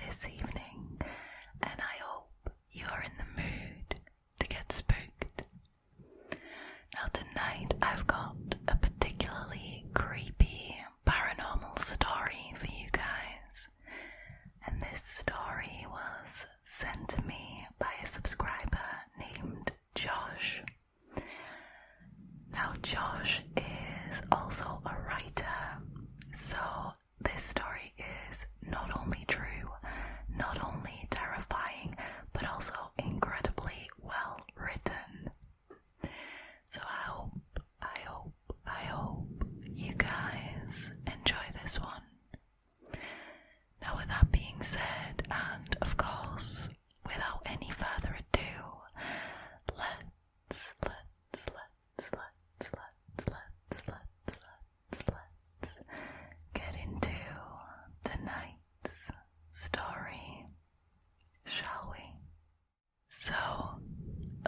this evening, and I hope you're in the mood to get spooked. Now tonight I've got a particularly creepy paranormal story for you guys, and this story was sent to me by a subscriber named Josh. Now Josh is also a writer, so this story is not only true, not only terrifying, but also incredibly well written. So I hope you guys enjoy this one. Now with that being said, and of course, without any further ado, let's get into tonight's story, shall we? So,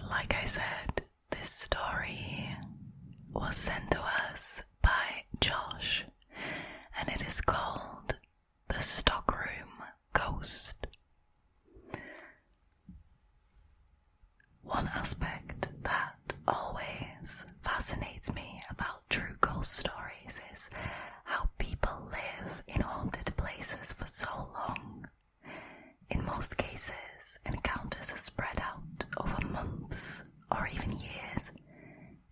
like I said, this story was sent to us by Josh, and it is called The Stockroom Ghost. One aspect that always fascinates me about true ghost stories is how people live in haunted places for so long. In most cases, encounters are spread out over months or even years.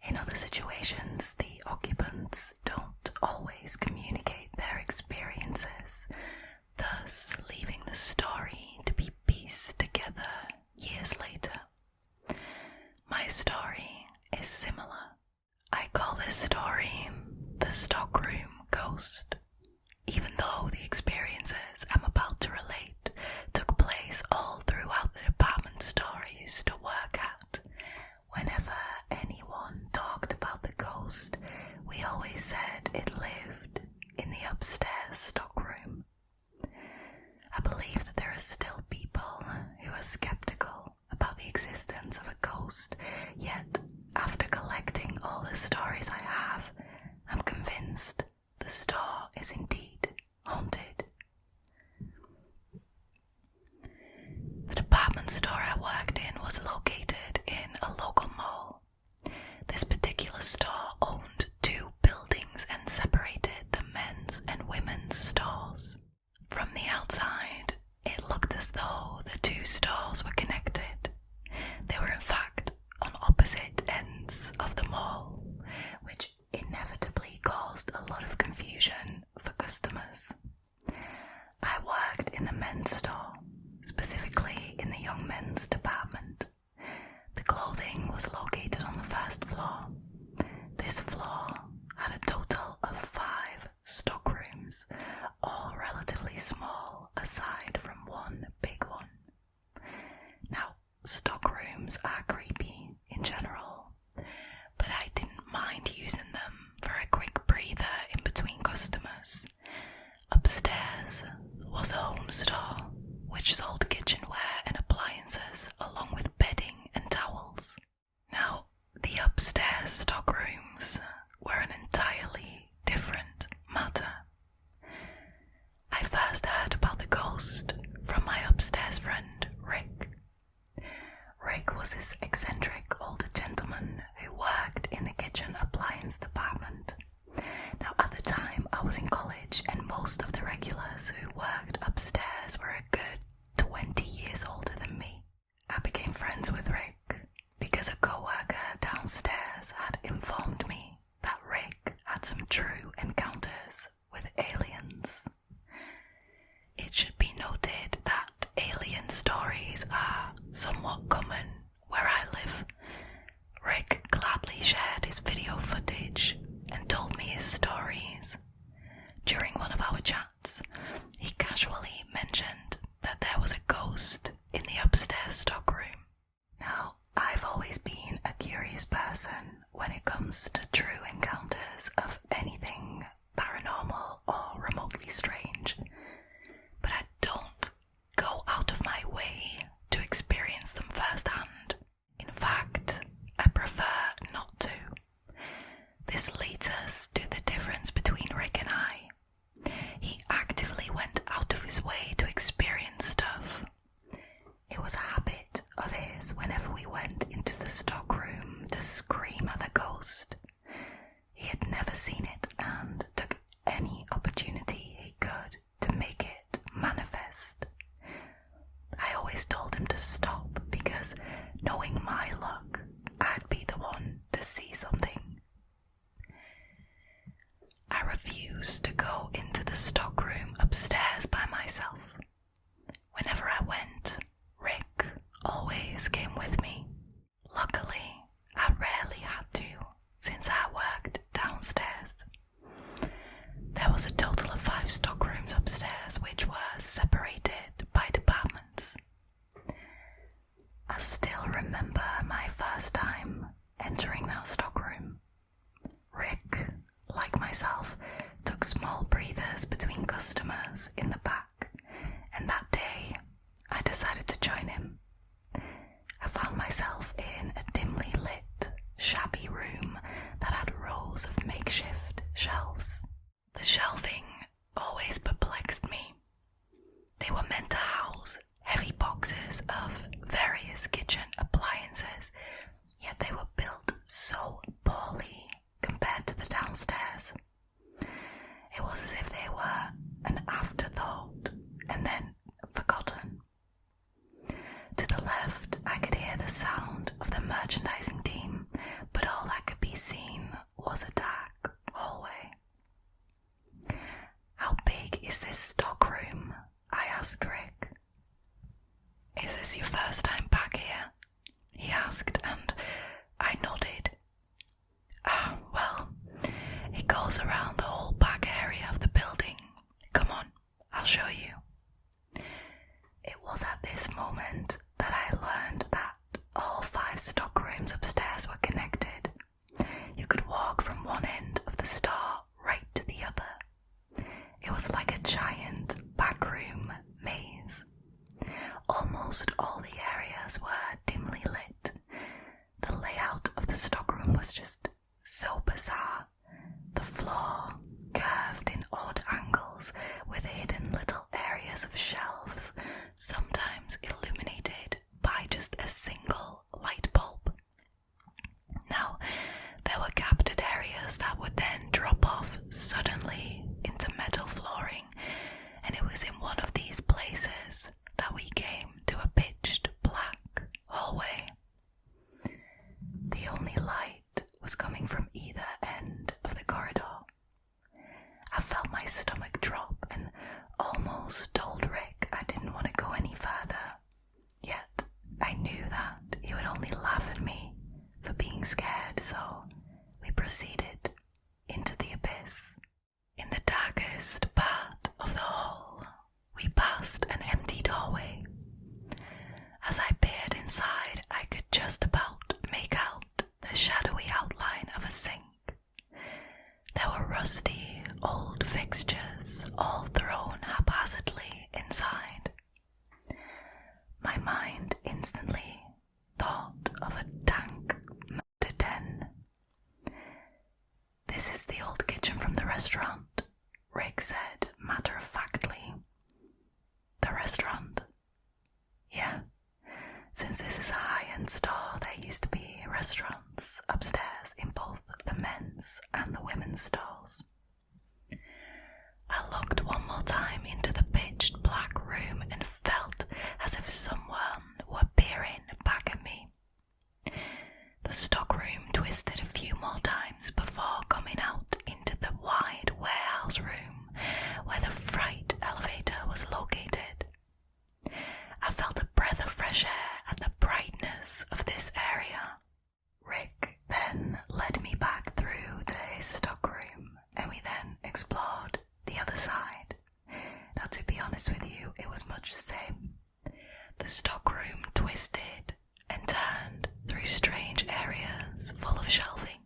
In other situations, the occupants don't always communicate their experiences, thus leaving the story to be pieced together years later. My story is similar. I call this story The Stockroom Ghost, even though the experiences I'm about to relate took place all throughout the department store I used to work at. Whenever anyone talked about the ghost, we always said it lived in the upstairs stockroom. I believe that there are still people who are skeptical about the existence of a ghost, yet after collecting all the stories I have, I'm convinced the store is indeed haunted. The department store I worked in was located in a local mall. This particular store owned 2 buildings and separated the men's and women's stores. From the outside, it looked as though the 2 stores were connected. They were in fact on opposite ends of the mall, which inevitably caused a lot of confusion for customers. I worked in the men's store, specifically in the young men's department. The clothing was located on the first floor. This floor had a total of 5 stockrooms, all relatively small aside from one big one. Now, stockrooms are creepy in general, but I didn't mind using them for a quick breather in between customers. Upstairs was a home store, which sold kitchenware and appliances along with bedding and towels. Now, the upstairs stockrooms were an entirely different matter. I first heard about the ghost from my upstairs friend, Rick. Rick was this eccentric older gentleman who worked in the kitchen appliance department. Now, at the time, I was in college, and most of the regulars who worked upstairs were a good 20 years older than me. I became friends with Rick because a co-worker downstairs had informed me that Rick had some true encounters with aliens. It should be noted that alien stories are somewhat common where I live. Rick gladly shared his video footage and told me his stories. During one of our chats, he casually mentioned that there was a ghost in the upstairs stockroom. Now, I've always been a curious person when it comes to true encounters of anything paranormal or remotely strange, but I don't go out of my way to experience them firsthand. In fact, I prefer not to. This leads us to the difference between Rick and I. He actively went out of his way to experience stuff them to stop because, knowing my luck, I'd be the one to see something. I refused to go into the stockroom upstairs by myself. Whenever I went, Rick always came with me. Luckily, I rarely had to, since I worked downstairs. There was a total of 5 stockrooms upstairs, which were separated by departments. I still remember my first time entering that stockroom. Rick, like myself, took small breathers between customers in the back, and that day I decided to join him. I found myself in a dimly lit, shabby room that had rows of makeshift shelves. The shelving always perplexed me. They were meant to house heavy boxes of various kitchen appliances, yet they were built so poorly compared to the downstairs. It was as if they were an afterthought and then forgotten. To the left, I could hear the sound of the merchandising team, but all that could be seen was a dark hallway. "How big is this stockroom?" I asked Rick. "Is this your first time back here?" he asked, and I nodded. Well, it goes around the whole back area of the building. Come on, I'll show you." It was at this moment that I learned that all 5 stockrooms upstairs were connected. You could walk from one end of the store right to the other. It was like a giant backroom maze. Almost all the areas were dimly lit. The layout of the stockroom was just so bizarre. The floor curved in odd angles with hidden little areas of shelves, sometimes illuminated by just a single light bulb. Now, there were gapped areas that would then drop off suddenly into metal flooring, and it was in one of these places that we came to a pitched black hallway. The only light was coming from either end of the corridor. I felt my stomach drop and almost told Rick I didn't want to go any further, yet I knew that he would only laugh at me for being scared, so we proceeded into the abyss. In the darkest part of the hall, we passed an empty doorway. As I peered inside, I could just about make out the shadowy outline of a sink. There were rusty, old fixtures all thrown haphazardly inside. My mind instantly thought of a dank murder den. "This is the old kitchen from the restaurant," Rick said matter-of-factly. "The restaurant?" "Yeah. Since this is a high-end store, there used to be restaurants upstairs in both the men's and the women's stores." I looked one more time into the pitched black room and felt as if someone were peering back at me. The stockroom twisted a few more times before coming out into the wide warehouse room where the freight elevator was located. I felt a breath of fresh air at the brightness of this area. Rick then led me back through to his stockroom, and we then explored the other side. Now, to be honest with you, it was much the same. The stockroom twisted and turned through strange areas full of shelving.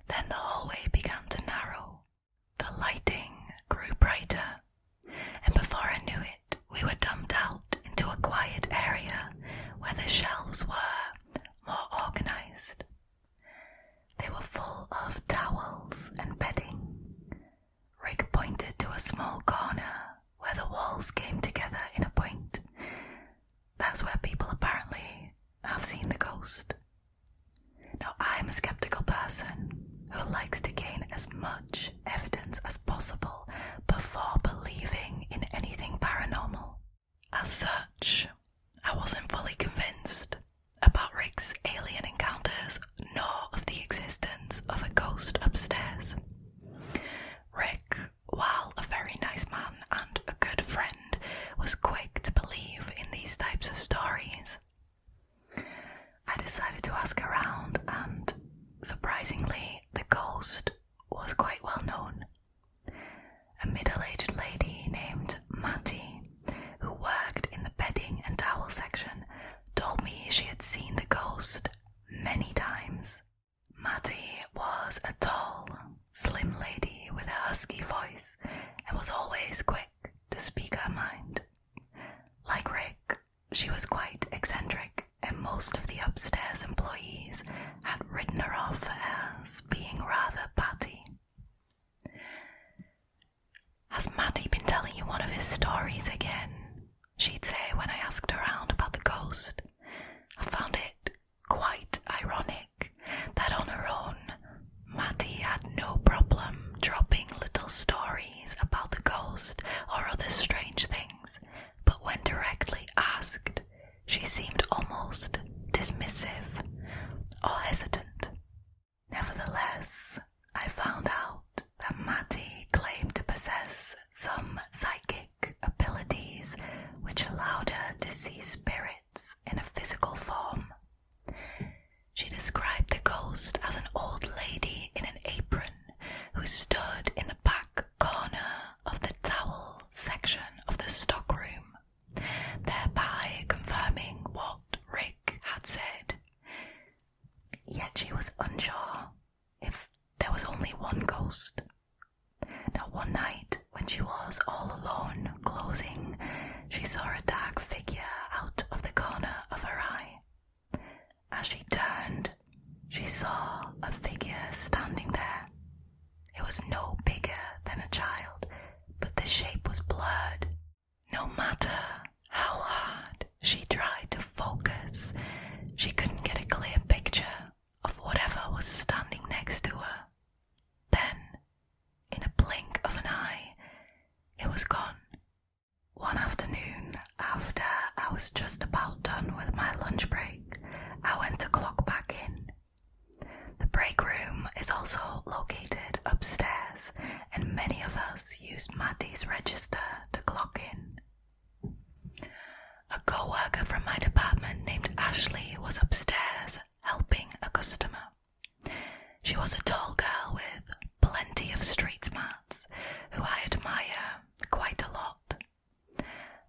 Then the hallway began to narrow. The lighting grew brighter, and before I knew it, we were dumped out into a quiet area where the shelves were more organized. They were full of towels and bedding. Rick pointed to a small corner where the walls came together in a point. That's where people apparently have seen the ghost. Now, I'm a skeptical person who likes to gain as much evidence as possible before believing in anything paranormal. As such, I wasn't fully convinced about Rick's alien encounters nor of the existence of a ghost upstairs. Rick, while a very nice man and a good friend, was quick to believe in these types of stories. I decided to ask around, and surprisingly, the ghost was quite well known. A middle-aged lady named Mattie, who worked in the bedding and towel section, told me she had seen the ghost many times. Mattie was a tall, slim lady with a husky voice and was always quick to speak her mind. Like Rick, she was quite eccentric, and most of the upstairs employees had written her off as being rather batty. "Has Matty been telling you one of his stories again?" she'd say when I asked around about the ghost. I found it quite ironic that on her own, Matty had no problem dropping little stories about the ghost or other strange things, but when directly asked, she seemed almost dismissive or hesitant. Nevertheless, I found out that Matty claimed to possess some psychic abilities which allowed her to see spirits in a physical form. She described the ghost as an old lady in an apron who stood in the back corner of the towel section of the stockroom, thereby confirming what Rick had said. Yet she was unsure if there was only one ghost. Now one night, when she was all alone closing, she saw a dark figure out of the corner of her eye. As she turned, she saw a figure standing there. It was no bigger than a child, but the shape was blurred. No matter how hard she tried to focus, she couldn't get a clear picture of whatever was standing next to her. Then, in a blink of an eye, it was gone. One afternoon, after I was just about done with my lunch break, I went to clock back in. The break room is also located upstairs, and many of us used Maddie's register to clock in. A co-worker from my department named Ashley was upstairs helping a customer. She was a tall girl with plenty of street smarts, who I admire quite a lot.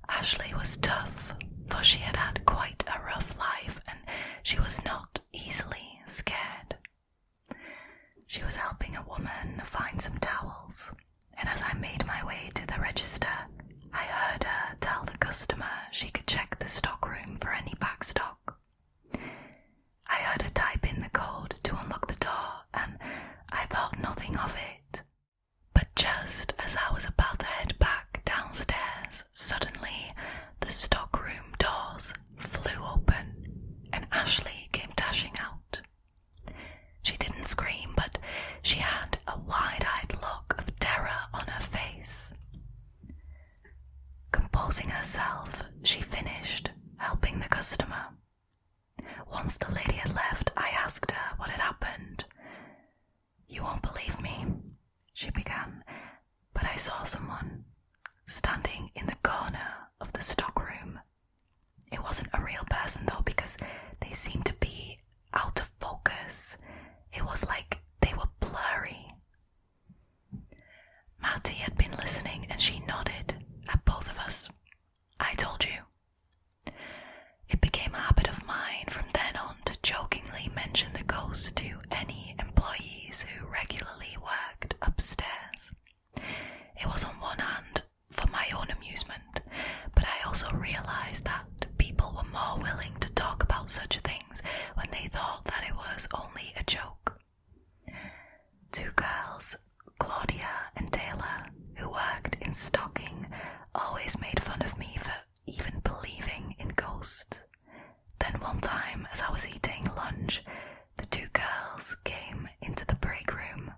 Ashley was tough, for she had had quite a rough life and she was not easily scared. She was helping a woman find some towels, and as I made my way to the register, I heard her tell the customer she could check the stockroom for any back stock. I heard her type in the code to unlock the door, and I thought nothing of it. But just as I was about to head back downstairs, suddenly the stockroom doors flew open, and Ashley came dashing out. She didn't scream, but she had a wide-eyed look of terror on her face. Composing herself, she finished helping the customer. Once the lady had left, I asked her what had happened. "You won't believe me," she began, "but I saw someone standing in the corner of the stockroom. It wasn't a real person though, because they seemed to be out of focus. It was like they were blurry." Mattie had been listening and she nodded at both of us. "I told you." It became a habit of mine from then on to jokingly mention the ghost to any employees who regularly worked upstairs. It was on one hand for my own amusement, but I also realized that people were more willing to talk about such things when they thought that it was only a joke. Two girls, Claudia and Taylor, who worked in stocking, always made fun of me for even believing in ghosts. Then one time, as I was eating lunch, the two girls came into the break room.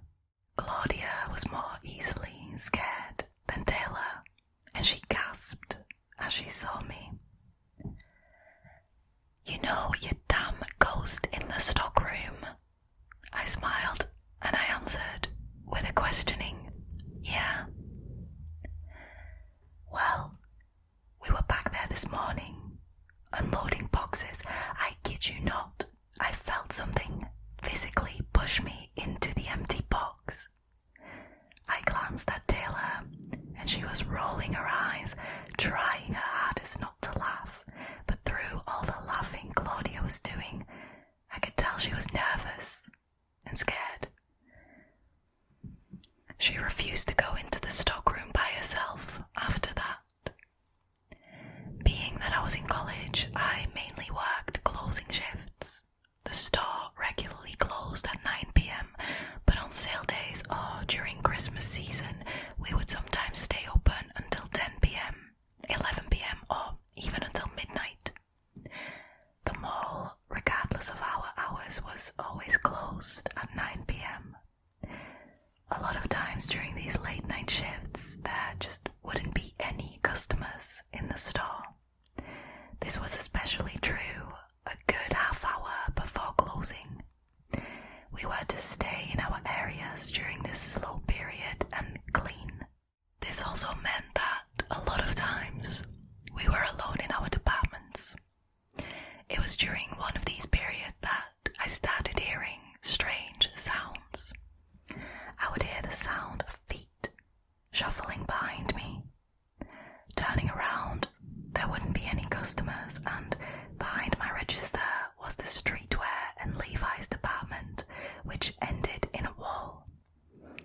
Claudia was more easily scared than Taylor, and she gasped as she saw me. You know your damn ghost in the stockroom? I smiled and I answered with a questioning, yeah. Well, we were back there this morning, unloading boxes. I kid you not, I felt something physically push me into the empty box. I glanced at Taylor, and she was rolling her eyes, trying her hardest not to laugh, but through all the laughing Claudia was doing, I could tell she was nervous and scared. She refused to go into the stockroom by herself after that. Being that I was in college, I mainly worked closing shifts. The store regularly closed at 9 p.m, but on sale days or during Christmas season, we would sometimes stay open until 10 p.m, 11 p.m, or even until midnight. The mall, regardless of our hours, was always closed at 9 p.m. A lot of times during these late night shifts, there just wouldn't be any customers in the store. This was especially true a good half hour before closing. We were to stay in our areas during this slow period and clean. This also meant that a lot of times we were alone in our departments. It was during one of these periods that I started hearing strange sounds. I would hear the sound of feet shuffling behind me. Turning around, there wouldn't be any customers, and behind my register was the streetwear and Levi's department, which ended in a wall.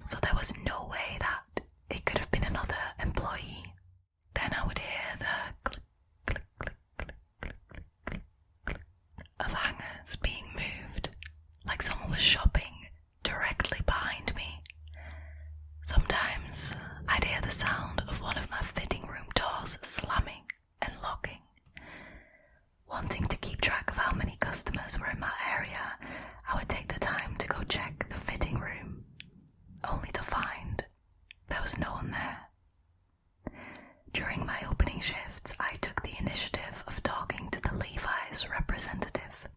So there was no way that it could have been another employee. Then I would hear the click, click, click, click, click, click, click of hangers being moved, like someone was shopping directly behind me. Sometimes I'd hear the sound of one of my fitting room doors slamming and locking. Wanting to keep track of how many customers were in my area, I would take the time to go check the fitting room, only to find there was no one there. During my opening shifts, I took the initiative of talking to the Levi's representative.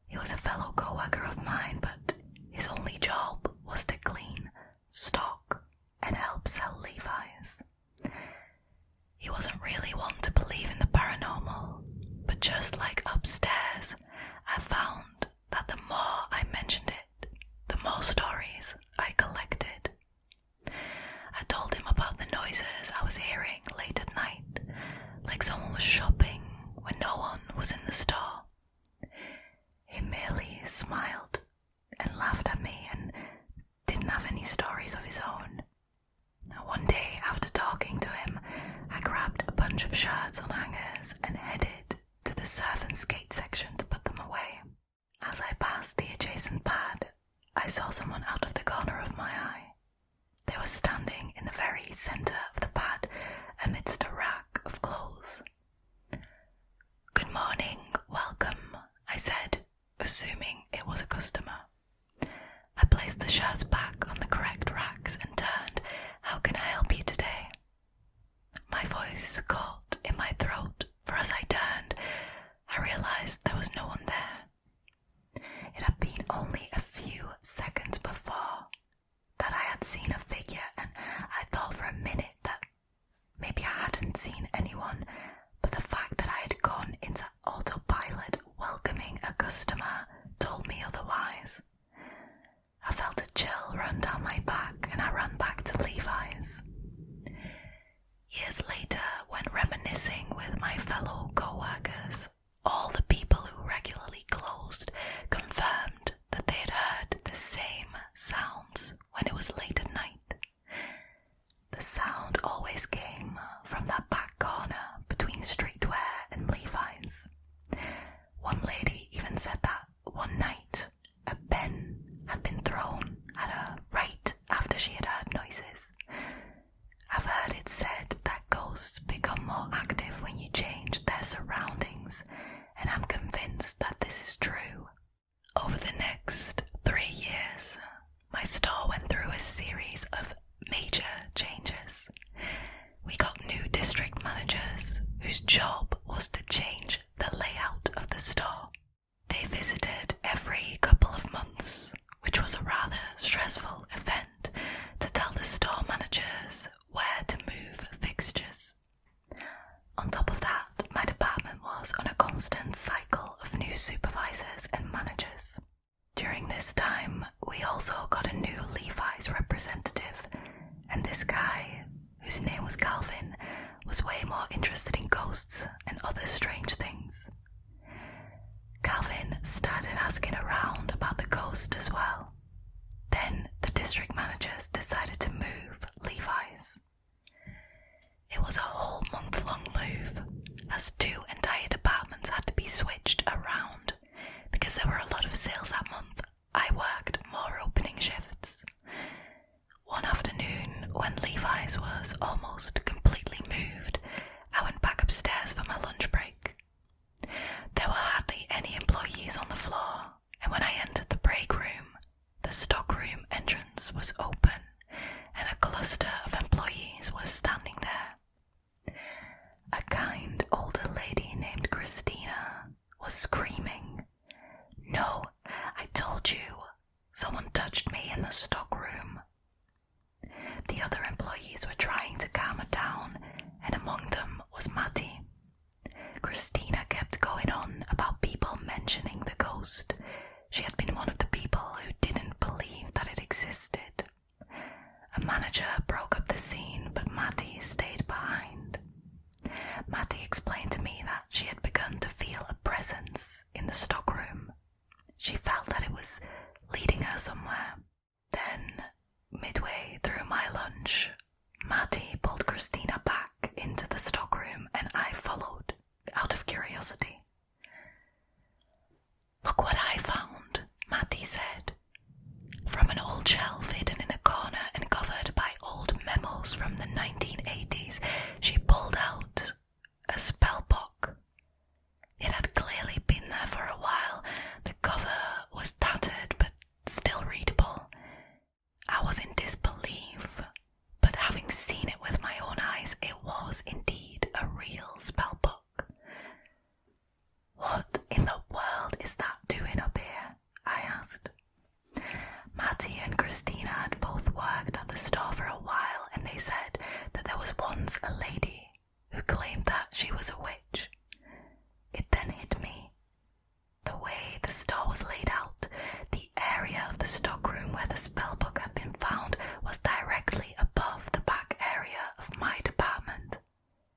He was a fellow co-worker of mine, but his only job was to clean, stock, and help sell Levi's. He wasn't really one to believe in the paranormal, but just like upstairs, I found that the more I mentioned it, the more stories I collected. I told him about the noises I was hearing late at night, like someone was shopping when no one was in the store. He merely smiled and laughed at me and didn't have any stories of his own. One day, after talking to him, I grabbed a bunch of shirts on hangers and headed to the servants' gate section to put them away. As I passed the adjacent pad, I saw someone out of the corner of my eye. They were standing in the very centre of the pad amidst a rack of clothes. "Good morning, welcome," I said, assuming it was a customer. I placed the shirts back on the correct racks and turned. "How can I help you today?" My voice caught in my throat, for as I turned, I realized there was no one there. It had been only a few seconds before that I had seen a figure, and I thought for a minute that maybe I hadn't seen anyone, but the fact that I had gone into autopilot welcoming a customer told me otherwise. I felt a chill run down my back and I ran back to Levi's. Years later, when reminiscing with my fellow co-workers, all the people who regularly closed confirmed that they had heard the same sounds when it was late at night. The sound always came from that back corner between streetwear and Levi's. One lady even said that one night a pen had been thrown at her right after she had heard noises. I've heard it said that ghosts become more active when you change their surroundings, and I'm convinced that this is true. Over the next 3 years, my store went through a series of major changes. We got new district managers whose job was to change the layout of the store. They visited every couple of months, which was a rather stressful event to tell the store managers where to move fixtures. On top of that, my department was on a constant cycle of new supervisors and managers. During this time, we also got a new Levi's representative, and this guy, whose name was Calvin, was way more interested in ghosts and other strange things. Calvin started asking around about the ghost as well. Then the district managers decided to move Levi's. It was a whole month-long move, as 2 entire departments had to be switched around. Because there were a lot of sales that month, I worked more opening shifts. One afternoon, when Levi's was almost completely moved, I went back upstairs for my lunch break. There were hardly any employees on the floor, and when I entered the break room, the stockroom entrance was open, and a cluster of employees was standing there. A kind older lady named Christina was screaming, "No, I told you, someone touched me in the stockroom." The other employees were trying to calm her down, and among them was Matty. Christina kept going on about people mentioning the ghost. She had been one of the people who didn't believe that it existed. A manager broke up the scene, but Matty stayed behind. Matty explained to me that she had begun to feel a presence in the stockroom. She felt that it was leading her somewhere. Then, midway through my lunch, Matty pulled Christina back into the stockroom and I followed, out of curiosity. "Look what I found," Matty said. From an old shelf hidden in a corner and covered by old memos from the 1980s, she pulled out a spell book. It had clearly been there for a while. The cover was tattered but still readable. I was in disbelief, but having seen it with my own eyes, it was indeed a real spell book. "What in the world is that doing up here?" I asked. Matty and Christina had both worked at the store for a while, and they said that there was once a lady who claimed that she was a witch. It then hit me. The way the store was laid out, the area of the stockroom where the spellbook had been found was directly above the back area of my department.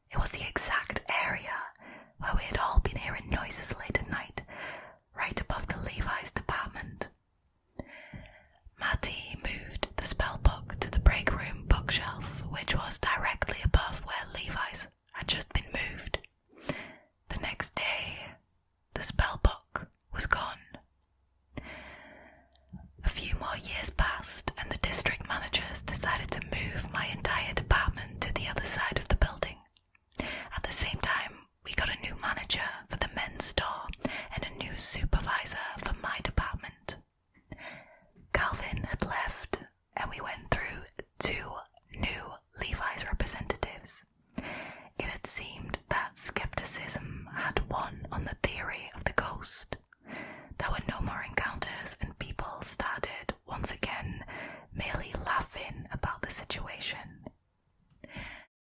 It was the exact area where we had all been hearing noises late at night, right above the Levi's department. Matty moved the spellbook to the break room bookshelf, which was directly above where Levi's had just been moved. The next day, the spellbook was gone. A few more years passed, and the district managers decided to move my entire department to the other side of the building. At the same time, we got a new manager for the men's store and a new supervisor for my department. Calvin had left, and we went through 2 new Levi's representatives. It had seemed that skepticism had won on the theory of the ghost. There were no more encounters, and people started, once again, merely laughing about the situation.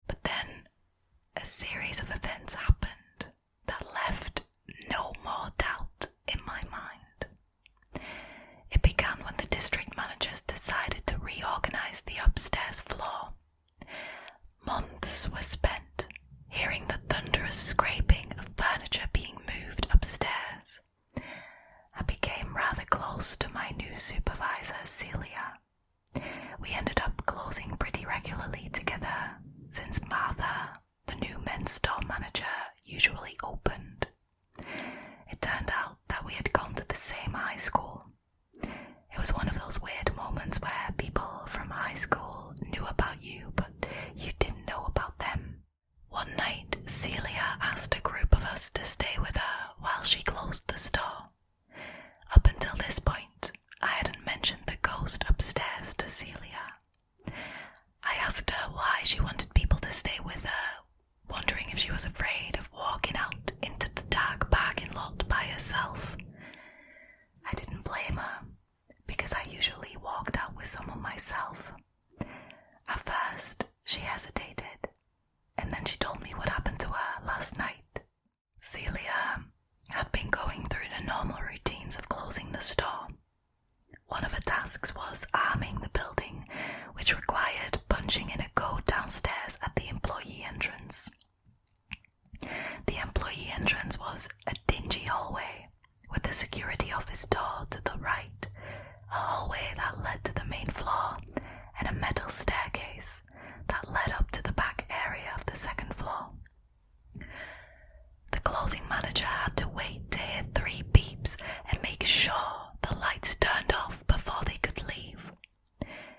But then, a series of events happened that left no more doubt in my mind. It began when the district managers decided to reorganize the upstairs floor. Months were spent hearing the thunderous scraping of furniture being moved upstairs. I became rather close to my new supervisor, Celia. We ended up closing pretty regularly together, since Martha, the new men's store manager, usually opened. It turned out that we had gone to the same high school. It was one of those weird moments where people from high school knew about you, but you didn't know about them. One night, Celia asked a group of us to stay with her while she closed the store. Up until this point, I hadn't mentioned the ghost upstairs to Celia. I asked her why she wanted people to stay with her, wondering if she was afraid of walking out into the dark parking lot by herself. I didn't blame her, because I usually walked out with someone myself. At first, she hesitated, and then she told me what happened to her last night. Celia had been going through the normal routines of closing the store. One of her tasks was arming the building, which required punching in a code downstairs at the employee entrance. The employee entrance was a dingy hallway with the security office door to the right, a hallway that led to the main floor, and a metal staircase that led up to the back area of the second floor. The closing manager had to wait to hear 3 beeps and make sure the lights turned off before they could leave.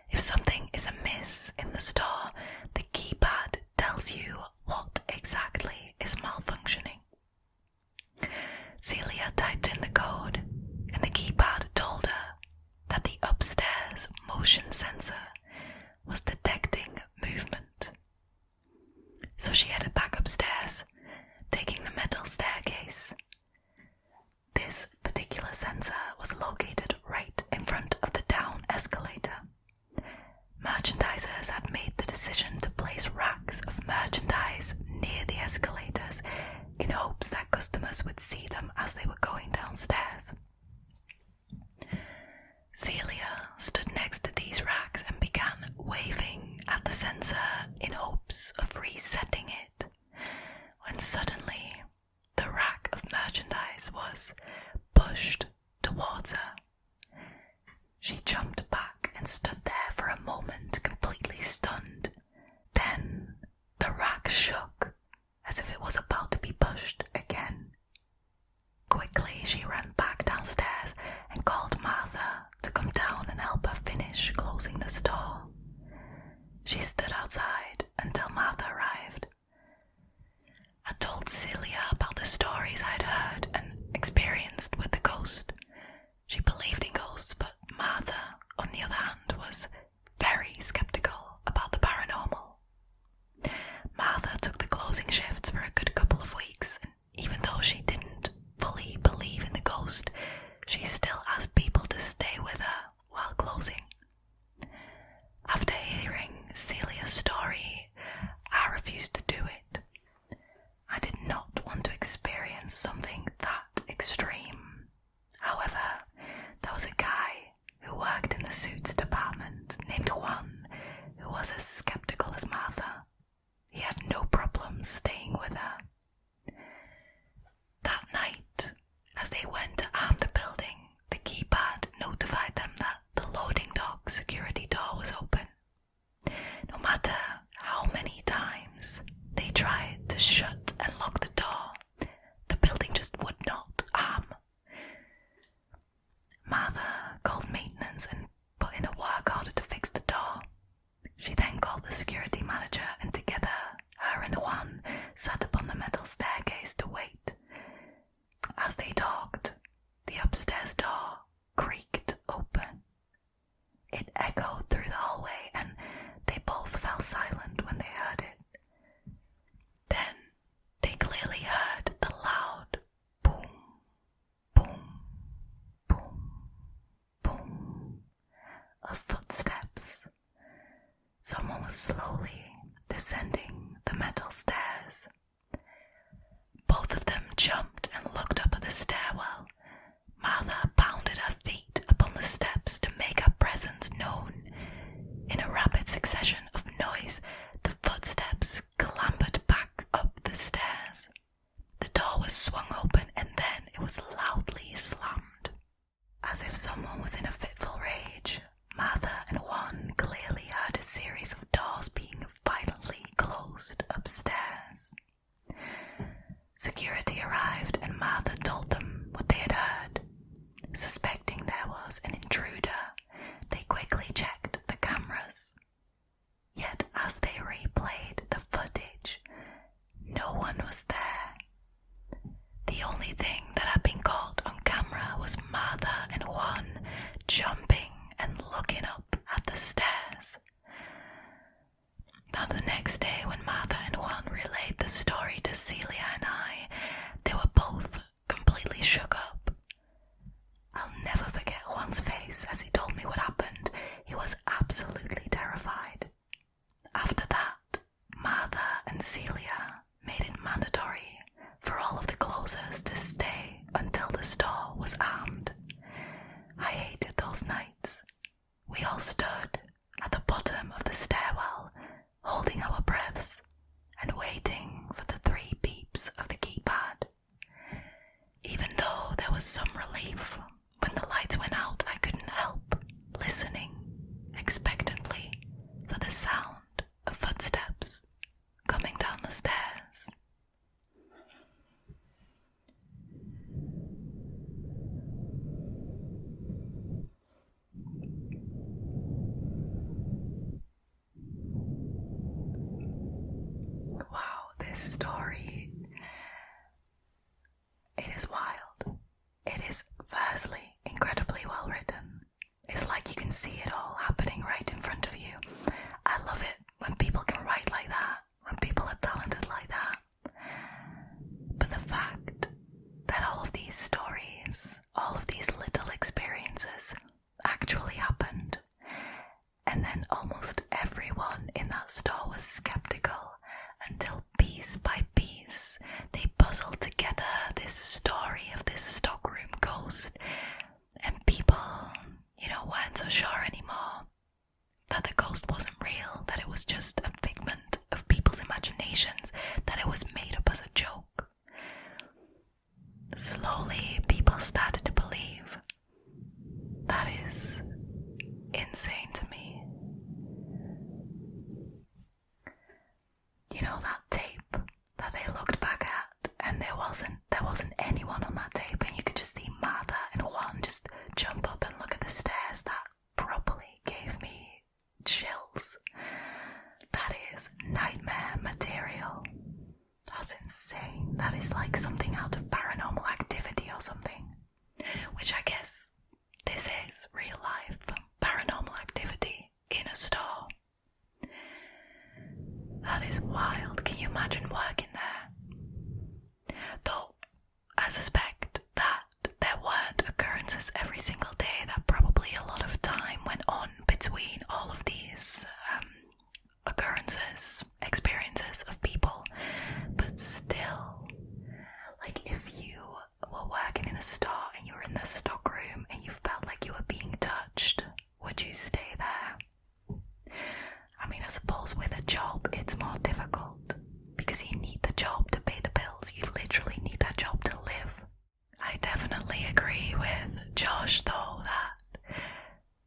If something is amiss in the store, the keypad tells you what exactly is malfunctioning. Celia typed in the code, and the keypad told her that the upstairs motion sensor was detecting movement. So she headed back upstairs, taking the metal staircase. This particular sensor was located right in front of the down escalator. Merchandisers had made the decision to place racks of merchandise near the escalators in hopes that customers would see them as they were going downstairs. Celia stood next to these racks and began waving at the sensor in hopes of resetting it, when suddenly the rack of merchandise was pushed towards her. She jumped back and stood there for a moment, completely stunned. Then the rack shook as if it was about to be pushed again. Quickly she ran back downstairs and called Martha to come down and help her finish closing the store. She stood outside until Martha arrived. I told Celia about the stories I'd heard and experienced with the ghost. She believed in ghosts, but Martha, on the other hand, was very skeptical about the paranormal. Martha took the closing shifts for a good couple of weeks, and even though she didn't fully believe in the ghost, she still asked people to stay with her while closing. After hearing Celia's story, I refused to do it. I did not want to experience something that extreme. However, there was a guy who worked in the suits department named Juan, who was as skeptical as Martha. He had no problem staying with her. That night, as they went to arm the building, the keypad notified them that the loading dock security door was open. No matter how many times they tried to shut and lock the door, the building just would not arm. Martha called maintenance and put in a work order to fix the door. She then called the security manager, and together her and Juan sat upon the metal staircase to wait. As they talked, the upstairs door creaked open. It echoed through the hallway, and they both fell silent when they heard it. Then they clearly heard the loud boom, boom, boom, boom of footsteps. Someone was slowly descending the metal stairs. Both of them jumped and looked up at the stairwell. Martha pounded her feet upon the steps to make her presence known. In a rapid succession of noise, the footsteps clambered back up the stairs. The door was swung open, and then it was loudly slammed. As if someone was in a fitful rage, Martha and Juan clearly heard a series of doors being violently closed upstairs. Security arrived, and Martha told them what they had heard. Suspecting there was an intruder, they quickly checked the cameras. Yet as they replayed the footage, no one was there. The only thing that had been caught on camera was Martha and Juan jumping and looking up at the stairs. Now the next day, when Martha and Juan relayed the story to Celia and I, they were both completely shook up. face as he told me what happened. He was absolutely terrified. After that, Martha and Celia made it mandatory for all of the closers to stay until the store was armed. I hated those nights. We all stood at the bottom of the stairwell, holding our breaths and waiting for the 3 beeps of the keypad. Even though there was some relief when the lights went out, I couldn't help listening expectantly for the sound of footsteps coming down the stairs. Wow, this story, it is wild. It is firstly incredibly well written. It's like you can see it all happening right in front of you. I love it when people can write like that, when people are talented like that. But the fact that all of these stories, all of these little experiences actually happened, and then almost everyone in that store was skeptical until piece by piece they puzzled together this story of this stockroom ghost, and people, weren't so sure anymore that the ghost wasn't real, that it was just a figment of people's imaginations, that it was made up as a joke. Slowly, people started to believe. That is insane to me. That tape that they looked back at, and there wasn't anyone on that tape, and you could just see Martha and Juan just jump up and look at the stairs. That probably gave me chills. That is nightmare material. That's insane. That is like something out of Paranormal Activity or something. Which I guess this is real life Paranormal Activity in a store. That is wild. Can you imagine working there? Though, I suspect that there weren't occurrences every single day, that probably a lot of time went on between all of these occurrences, experiences of people. But still, like if you were working in a store and you were in the stockroom and you felt like you were being touched, would you stay there? I mean, I suppose with a job it's more difficult because you need the job to pay the bills. You literally need that job to live. I definitely agree with Josh though that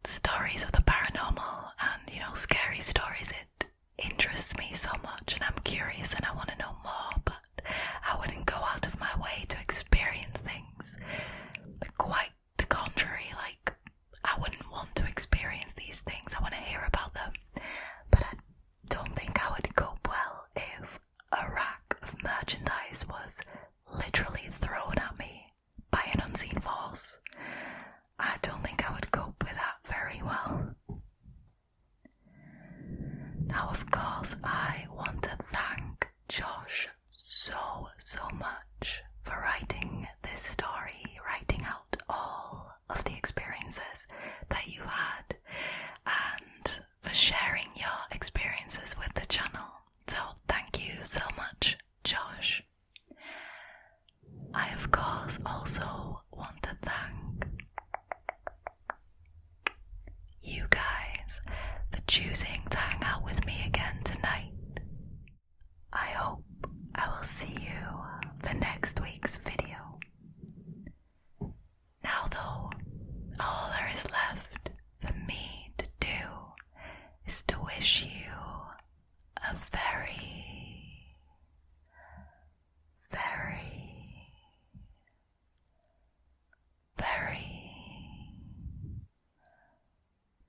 stories of the paranormal and, scary stories, it interests me so much and I'm curious and I want to know more, but I wouldn't go out of my way to experience things. Quite the contrary, like I wouldn't want to experience these things. I want to hear about them. But I don't think I would cope well if a rack of merchandise was literally thrown at me by an unseen force. I don't think I would cope with that very well. Now, of course, I want to thank Josh so much for writing this story, writing out all of the experiences that you had, and for sharing your experiences with the channel. So thank you so much, Josh. I of course also want to thank you guys for choosing to hang out with me again tonight. I hope I will see you for next week's video. Now though, all there is left for me to do is to wish you a very, very, very,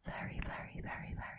very, very, very, very